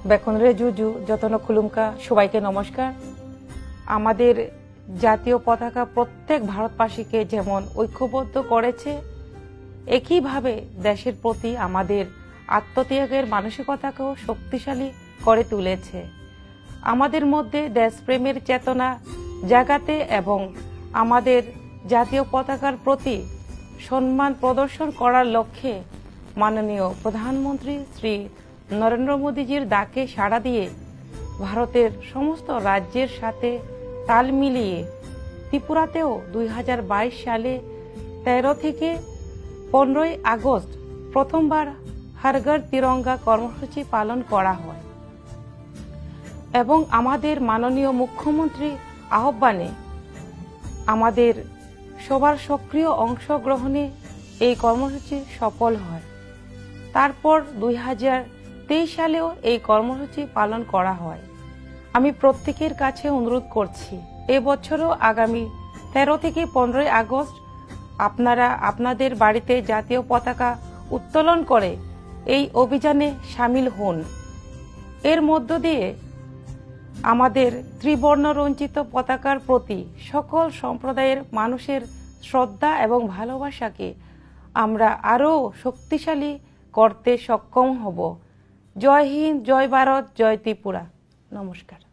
বেখনরে জুজু যতন খুলুমকা সবাইকে নমস্কার। আমাদের জাতীয় পতাকা প্রত্যেক ভারতবাসীকে যেমন ঐক্যবদ্ধ করেছে, একইভাবে দেশের প্রতি আমাদের আত্মত্যাগের মানসিকতাকেও শক্তিশালী করে তুলেছে। আমাদের মধ্যে দেশপ্রেমের চেতনা জাগাতে এবং আমাদের জাতীয় পতাকার প্রতি সম্মান প্রদর্শন করার লক্ষ্যে মাননীয় প্রধানমন্ত্রী শ্রী নরেন্দ্র মোদীজির ডাকে সাড়া দিয়ে ভারতের সমস্ত রাজ্যের সাথে তাল মিলিয়ে ত্রিপুরাতেও 2022 সালে 13 থেকে 15 আগস্ট প্রথমবার হর ঘর তিরঙ্গা কর্মসূচি পালন করা হয় এবং আমাদের মাননীয় মুখ্যমন্ত্রী আহ্বানে আমাদের সবার সক্রিয় অংশগ্রহণে এই কর্মসূচি সফল হয়। তারপর 2023 সালেও এই কর্মসূচি পালন করা হয়। আমি প্রত্যেকের কাছে অনুরোধ করছি, এবছরও আগামী 13 থেকে 15 আগস্ট আপনারা আপনাদের বাড়িতে জাতীয় পতাকা উত্তোলন করে এই অভিযানে সামিল হন। এর মধ্য দিয়ে আমাদের ত্রিবর্ণ রঞ্জিত পতাকার প্রতি সকল সম্প্রদায়ের মানুষের শ্রদ্ধা এবং ভালোবাসাকে আমরা আরও শক্তিশালী করতে সক্ষম হব। জয় হিন্দ, জয় ভারত, জয় ত্রিপুরা। নমস্কার।